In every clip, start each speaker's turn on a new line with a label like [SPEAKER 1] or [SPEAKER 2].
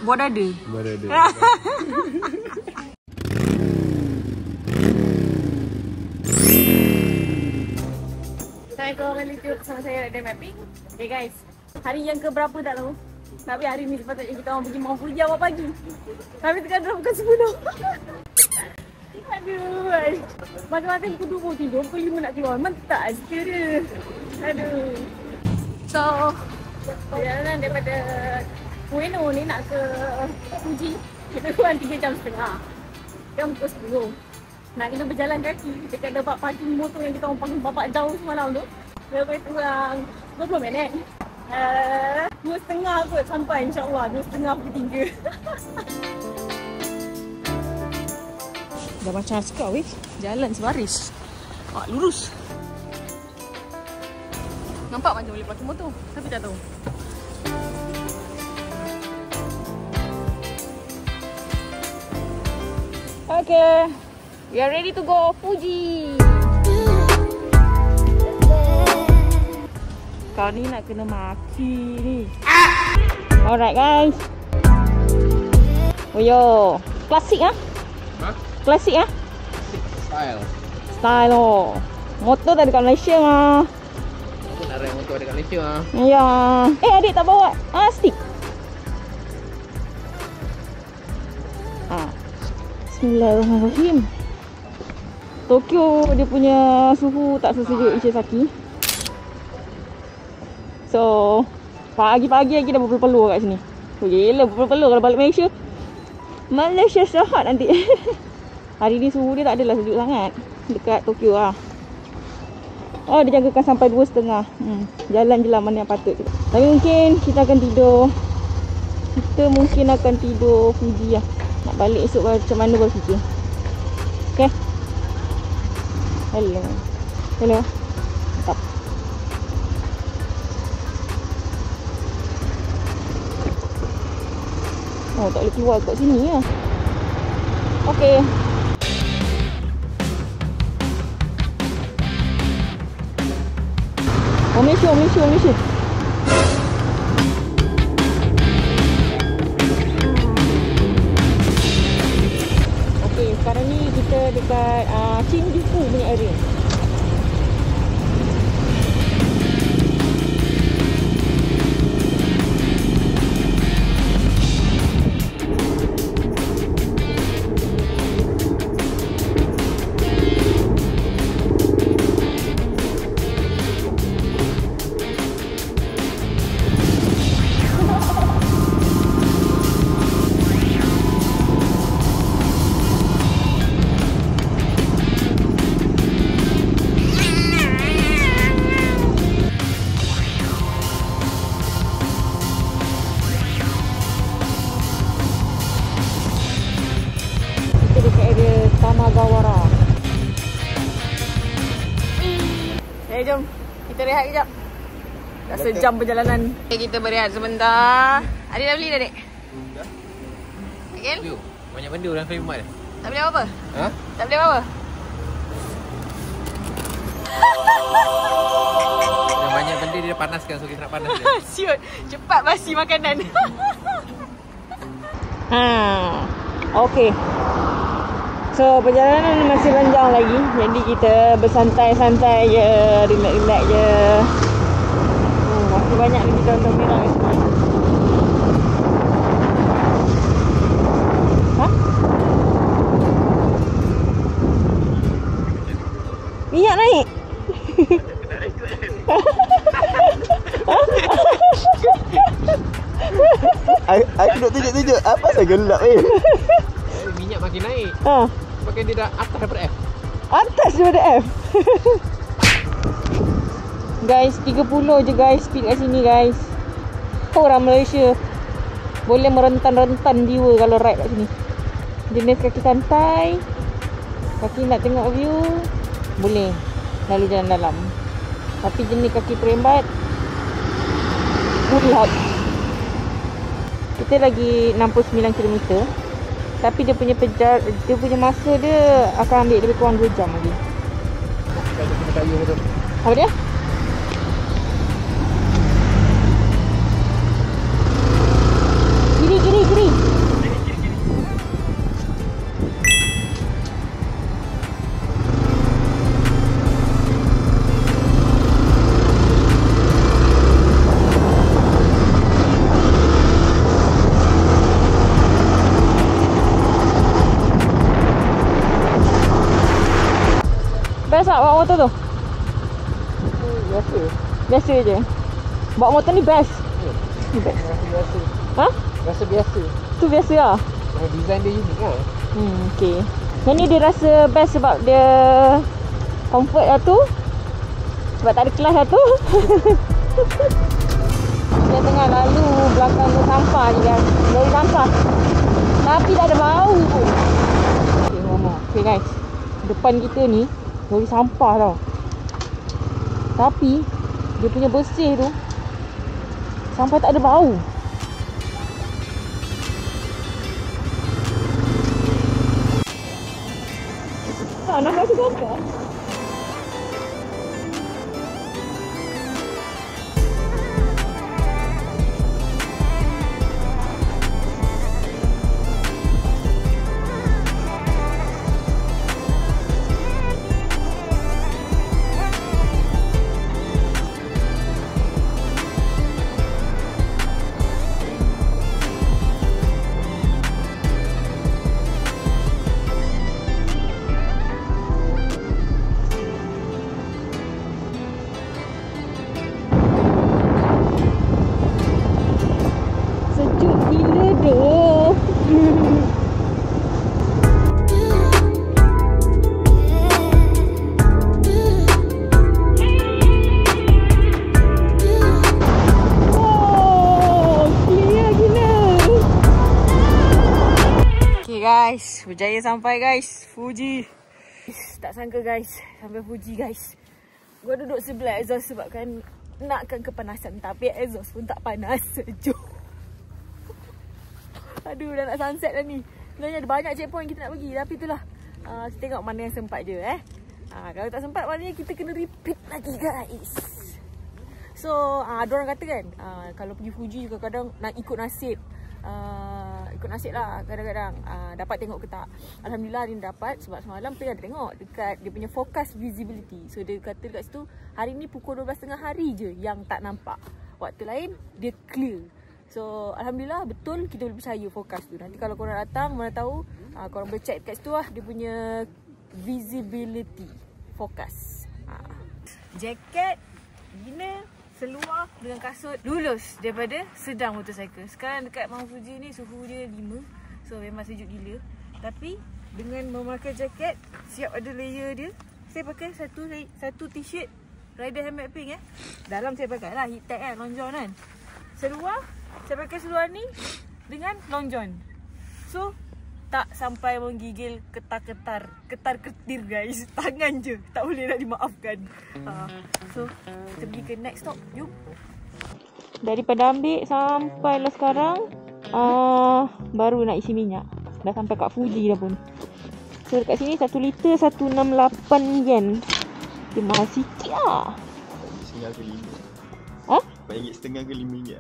[SPEAKER 1] Buat dada.
[SPEAKER 2] Buat dada.
[SPEAKER 1] Assalamualaikum, Meliti bersama saya Radha Mapping. Okay guys, hari yang keberapa tak tahu. Tapi hari ni sepatutnya kita orang pergi Mount Fuji awal pagi. Tapi sekarang dah pukul 10. Aduh, macam-macam pukul 2 tidur, pukul 5 nak keluar. Mentak cerita dia. Aduh. So, perjalanan daripada Ueno ni nak ke Fuji, kita kurang 3 jam setengah. Sekarang pukul 10. Nak kena berjalan kaki dekat tempat parking motor yang kita orang parking bapak jauh semalam tu. Lebih kurang 20 minit. 2.30 kot sampai, insyaAllah 2.30 pukul 3. Dah macam askar weh. Jalan sebaris. Lurus. Nampak macam boleh parking motor, tapi tak tahu. Okay, we are ready to go Fuji. Kau ni nak kena maki ni. Alright guys. Oh yo, klasik ah? Klasik ah? Style oh. Motor tak ada kat Malaysia mah.
[SPEAKER 2] Aku nak ride motor dekat Malaysia ah.
[SPEAKER 1] Ya. Adik tak bawa stick. Bismillahirrahmanirrahim. Tokyo dia punya suhu tak sesejuk Ishizaki. So, pagi-pagi lagi dah berpeluh-peluh kat sini. Gila berpeluh-peluh kalau balik Malaysia. Malaysia syahat nanti. Hari ni suhu dia tak adalah sejuk sangat dekat Tokyo lah. Oh, dia jangkakan sampai 2.30. Jalan je lah mana yang patut. Tapi mungkin kita akan tidur. Kita mungkin akan tidur Fuji lah. Nak balik esok macam mana baru fikir. Okay. Hello. Hello. Mantap. Oh, tak boleh keluar kat sini lah. Okay. Oh, Malaysia. Okay, sekarang ni kita dekat Shinjuku punya area. Jom kita rehat kejap. Dah sejam perjalanan. Okay, kita berehat sebentar. Adik dah beli dah, Dek? Dah. Agil?
[SPEAKER 2] Banyak benda dalam Family Mart.
[SPEAKER 1] Tak beli apa-apa?
[SPEAKER 2] Ha?
[SPEAKER 1] Tak beli apa-apa?
[SPEAKER 2] Yang banyak benda dia dah panaskan, so kita nak panas dia.
[SPEAKER 1] Siut, cepat basi makanan. Okay. So, perjalanan masih panjang lagi. Jadi kita bersantai-santai je, relax-relax je. Masih banyak lagi tonton merah kat sini. Ha? Minyak naik?
[SPEAKER 2] Aku nak tunjuk-tunjuk. Apa saya gelap ni? Minyak makin naik. Pakai dia dah atas daripada F.
[SPEAKER 1] Atas daripada F. Guys, 30 je guys speed kat sini guys. Orang Malaysia boleh merentan-rentan jiwa kalau ride kat sini. Jenis kaki santai, kaki nak tengok view, boleh lalu jalan dalam. Tapi jenis kaki perembat, ulat. Kita lagi 69 km. Tapi dia punya masa dia akan ambil lebih kurang 2 jam lagi. Apa dia? Kiri. tak bawa motor tu?
[SPEAKER 2] Biasa.
[SPEAKER 1] Biasa je. Bawa motor ni best. Ni best.
[SPEAKER 2] Rasa biasa.
[SPEAKER 1] Ha?
[SPEAKER 2] Rasa biasa.
[SPEAKER 1] Tu biasa lah.
[SPEAKER 2] Design dia unik lah.
[SPEAKER 1] Okay. Yang ni dia rasa best sebab dia comfort lah tu. Sebab tak ada kelas lah tu. Dia tengah lalu belakang tu sampah ni guys. Lori sampah. Tapi tak ada bau pun. Okay, ngomong. Okay guys. Depan kita ni lori sampah tau. Tapi dia punya bersih tu sampai tak ada bau. Nak kasi gambar? Guys, berjaya sampai guys, Fuji. Tak sangka guys, sampai Fuji guys. Gua duduk sebelah exhaust sebab kan nakkan kepanasan, tapi exhaust pun tak panas, sejuk. Aduh, dah nak sunset dah ni. Sebenarnya ada banyak checkpoint kita nak pergi, tapi itulah kita tengok mana yang sempat je kalau tak sempat maknanya kita kena repeat lagi guys. So, diorang kata kan, kalau pergi Fuji juga kadang nak ikut nasib. Ikut nasib lah kadang-kadang dapat tengok ke tak. Alhamdulillah hari ni dapat sebab semalam Pei ada tengok dekat dia punya forecast visibility. So dia kata dekat situ hari ni pukul 12.30 hari je yang tak nampak. Waktu lain dia clear. So Alhamdulillah betul, kita boleh percaya forecast tu. Nanti kalau korang datang mana tahu korang boleh check dekat situ lah dia punya visibility forecast. Jaket gina seluar dengan kasut lulus daripada sedang motorcycle. Sekarang dekat Mount Fuji ni suhu dia 5. So memang sejuk gila. Tapi dengan memakai jaket, siap ada layer dia. Saya pakai satu t-shirt rider helmet pink Dalam saya pakai lah heat tech kan, long john kan. Seluar, saya pakai seluar ni dengan long john. So tak sampai menggigil ketar-ketir guys. Tangan je, tak boleh nak dimaafkan. So kita pergi ke next stop. Jom. Daripada ambil sampailah sekarang baru nak isi minyak. Dah sampai kat Fuji dah pun. So dekat sini 1 liter 168 yen. Dia mahal sikit lah.
[SPEAKER 2] Setengah ke 5. RM4.5 ke RM5.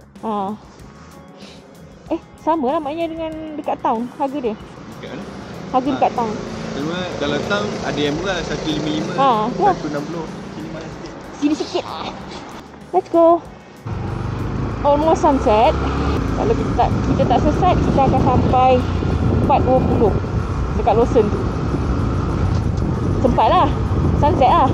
[SPEAKER 1] Sama lah maknanya dengan dekat town harga dia.
[SPEAKER 2] Dekat mana?
[SPEAKER 1] Harga dekat town.
[SPEAKER 2] Cuma dalam town ada yang murah 155, 160. Sini mahal sikit.
[SPEAKER 1] Sini sikit. Let's go. Almost sunset. Kalau kita tak sesat, kita akan sampai 4.20 dekat Lawson tu. Sempat lah. Sunset lah.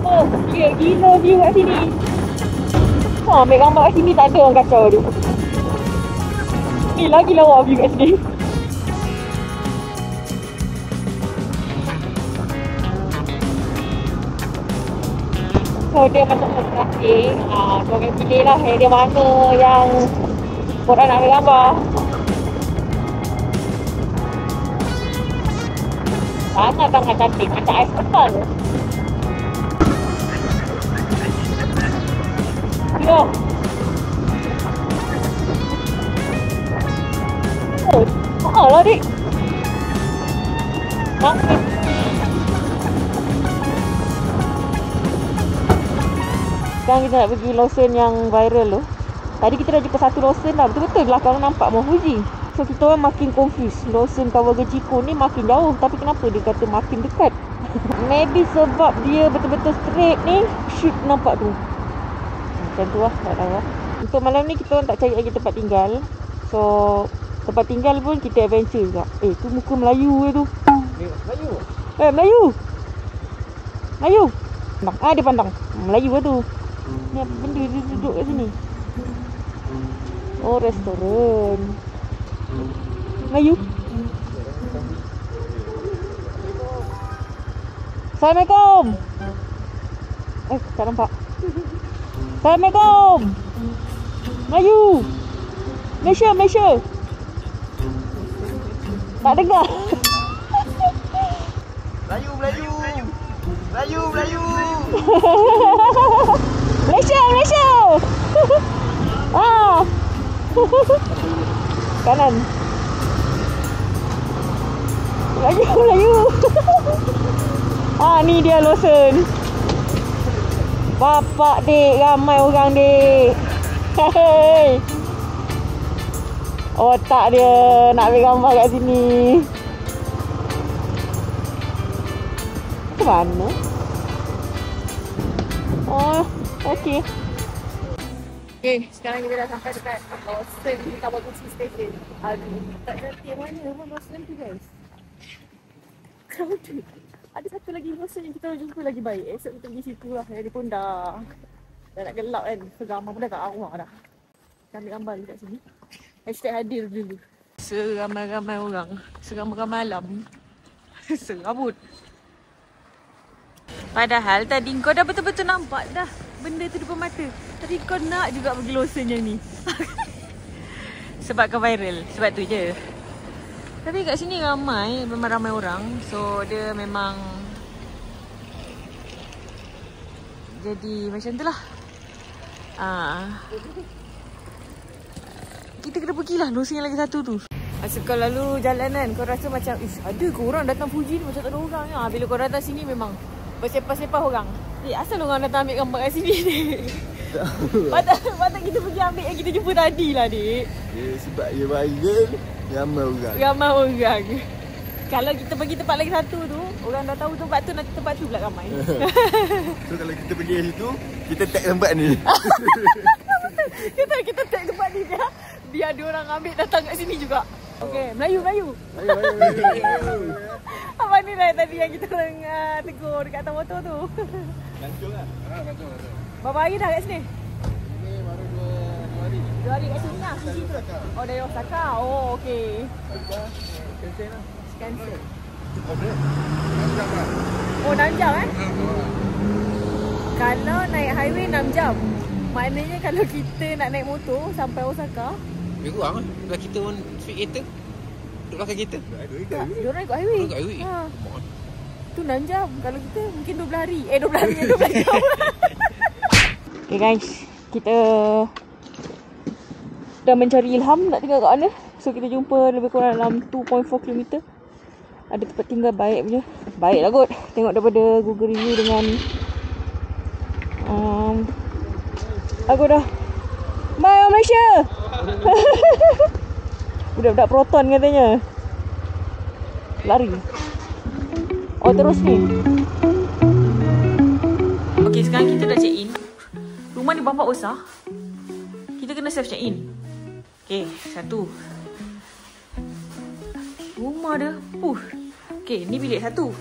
[SPEAKER 1] Oh, gila view kat sini. Ambil gambar kat sini tak ada orang kacau tu. Ni lagi lawa view kat sini. So dia masuk fotografi. Korang pilih lah area mana yang korang nak ambil gambar. Sangat-sangat cantik. Macam ais kepal. Oh, mahal lah dik. Sekarang kita nak pergi Lawson yang viral tu. Tadi kita dah jumpa satu Lawson dah. Betul-betul belakang nampak Mount Fuji. So kita orang makin confused. Lawson Kawaguchiko ni makin jauh. Tapi kenapa dia kata makin dekat? Maybe sebab dia betul-betul straight ni. Shoot nampak tu. Macam tu lah, tak tahu lah. Untuk malam ni kita orang tak cari lagi tempat tinggal. So Tempat tinggal pun kita adventure juga. Tu muka Melayu ke tu.
[SPEAKER 2] Melayu.
[SPEAKER 1] Melayu. Melayu. Dia pandang. Melayu ke tu. Ni apa benda dia duduk kat sini? Oh, restoran. Melayu. Assalamualaikum. Tak nampak. Assalamualaikum. Melayu. Malaysia, Malaysia. Tak dengar.
[SPEAKER 2] Melayu, Melayu. Melayu, Melayu.
[SPEAKER 1] Malaysia, Malaysia. Kanan. Melayu, Melayu. Ni dia Lawson. Bapak dek, ramai orang dek. Hei. Otak dia nak ambil gambar kat sini. Ke mana? Okey. Sekarang kita dah sampai dekat Lawson di Kawaguchi Station. Aduh, tak ngerti mana rumah Lawson tu guys. Crowded. Ada satu lagi Lawson yang kita jumpa lagi baik. Esok kita pergi situ lah. Dia pun dah nak gelap kan. Gambar pun dah kat awak dah. Kita ambil gambar dekat sini. #hadir dulu. Seramai-ramai orang. Seramai-ramai malam. Serabut. Padahal tadi kau dah betul-betul nampak dah benda tu depan mata. Tadi kau nak juga pergi Lawson yang ni. Sebab kau viral. Sebab tu je. Tapi kat sini ramai. Memang ramai orang. So dia memang jadi macam tu lah. Kita kena pergilah Lawson yang lagi satu tu. Masa kau lalu jalan kan, kau rasa macam ada ke orang datang Fuji ni macam tak ada orang ya. Bila kau datang sini memang bersepah-sepah orang. Asal orang datang ambil gambar kat sini ni? Patut kita pergi ambil yang kita jumpa tadi lah dik.
[SPEAKER 2] Sebab dia viral, ramai orang.
[SPEAKER 1] Ramai orang. Kalau kita pergi tempat lagi satu tu, orang dah tahu tempat tu, nanti tempat tu pula ramai.
[SPEAKER 2] So kalau kita pergi kat situ, kita tag tempat ni.
[SPEAKER 1] kita tag tempat ni biar dia orang ambil datang kat sini juga. Okey, Melayu.
[SPEAKER 2] Melayu.
[SPEAKER 1] Abang ni lah tadi yang kita orang tegur dekat atas motor tu.
[SPEAKER 2] Lancung lah. Lancung.
[SPEAKER 1] Berapa hari dah kat sini?
[SPEAKER 2] Ini baru 2 hari.
[SPEAKER 1] 2 hari kat sini lah, Fuji tu. Oh, dari Osaka. Oh, okey.
[SPEAKER 2] Cancel lah.
[SPEAKER 1] Cancel.
[SPEAKER 2] Order. 6 jam lah.
[SPEAKER 1] Oh, 6 jam Kalau naik highway 6 jam. Maknanya kalau kita nak naik motor sampai Osaka,
[SPEAKER 3] lebih kurang lah. Kalau kita pun speed kereta, duduk belakang kereta.
[SPEAKER 1] Tak, diorang ikut highway.
[SPEAKER 3] Ikut highway.
[SPEAKER 1] Tu 6 jam. Kalau kita mungkin 12 hari. 12 hari, 12 jam. Okay guys, kita dah mencari ilham nak tinggal kat mana. So kita jumpa lebih kurang dalam 2.4 km. Ada tempat tinggal baik punya. Baik lah kot. Tengok daripada Google review dengan aku dah bye Malaysia. Budak-budak Proton katanya lari. Oh terus ni. Okay, sekarang kita dah check in. Rumah ni bapa besar. Kita kena self check in. Okay, satu. Rumah dia okay, ni bilik satu.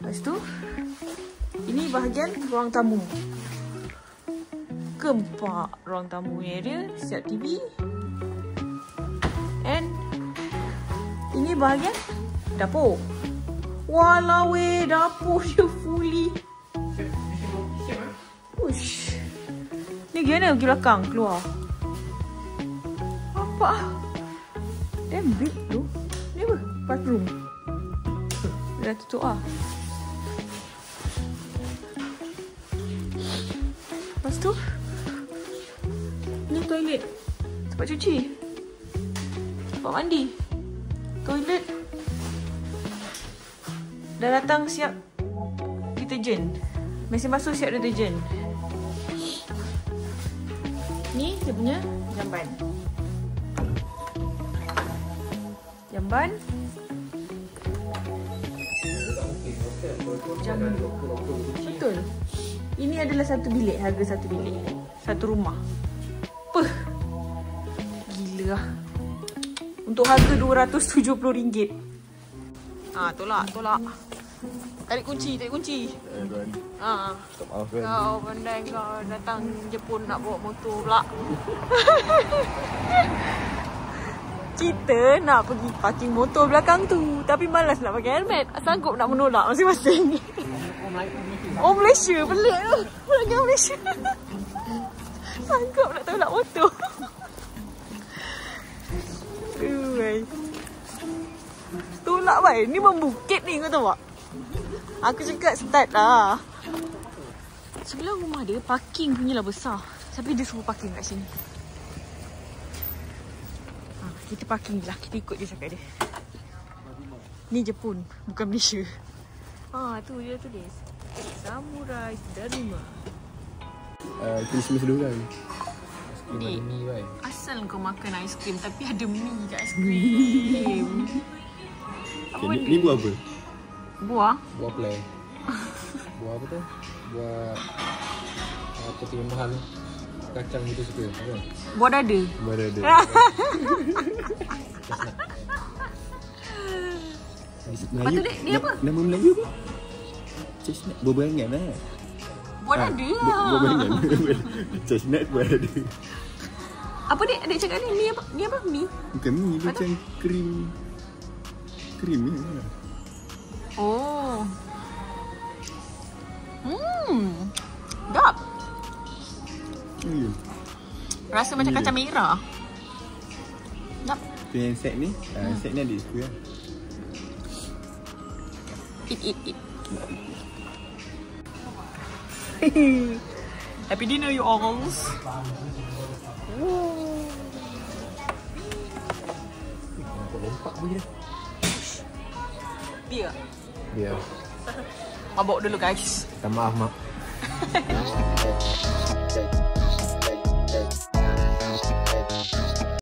[SPEAKER 1] Lepas tu ini bahagian ruang tamu. Keempat ruang tamu ni dia siap TV. And ini bahagian dapur. Walau dapur dia fully. Ush. Ni gimana pergi belakang keluar? Apa? Damn big tu. Ni apa? Bathroom. Dah tutup lah. Lepas tu ni toilet. Tempat cuci. Tempat mandi. Toilet. Dah datang siap deterjen. Mesin basuh siap deterjen. Ni dia punya jamban. Jamban. Jamban. Betul. Ini adalah satu bilik. Harga satu bilik. Satu rumah. Gila je lah. Untuk harga RM270. Tolak. Tarik kunci. Kau pandai kau datang Jepun nak bawa motor pula. Kita nak pergi parking motor belakang tu, tapi malas nak pakai helmet. Sanggup nak menolak masing-masing. Oh Malaysia, pelik tu. Orang Malaysia. Sanggup nak tolak motor. Tolak baik. Ni membukit ni, kau tahu tak? Aku cakap start lah. Sebelah rumah dia parking punya lah besar. Tapi dia suruh parking kat sini. Kita parking je lah. Kita ikut je cakap dia. Ni Jepun, bukan Malaysia. Tu dia tulis Samurai Dharma.
[SPEAKER 2] Christmas dulu kan.
[SPEAKER 1] Ni asal kau makan aiskrim tapi ada mie kat aiskrim. Apa
[SPEAKER 2] ni buah apa?
[SPEAKER 1] Buah
[SPEAKER 3] play. Buah apa tu? Buah apa tu yang mahal tu? Kacang gitu suka. Apa?
[SPEAKER 1] Buah dada. Lepas tu dia apa?
[SPEAKER 2] Nama Melayu apa? Chestnut. Buah berangan lah.
[SPEAKER 1] Buah dada lah.
[SPEAKER 2] Buah berangan. Chestnut buah dada.
[SPEAKER 1] Apa adik cakap ni? Ni apa? Mi?
[SPEAKER 2] Bukan mi, macam krim. Krim ni lah.
[SPEAKER 1] Oh. Sedap. Rasa macam kacang merah. Sedap.
[SPEAKER 2] Tu yang set ni, set ni adik suka lah.
[SPEAKER 1] Eat. Happy dinner you all.
[SPEAKER 3] Lompat pun je.
[SPEAKER 1] Biar.
[SPEAKER 3] Biar.
[SPEAKER 1] Mabuk dulu guys.
[SPEAKER 3] Minta maaf mak.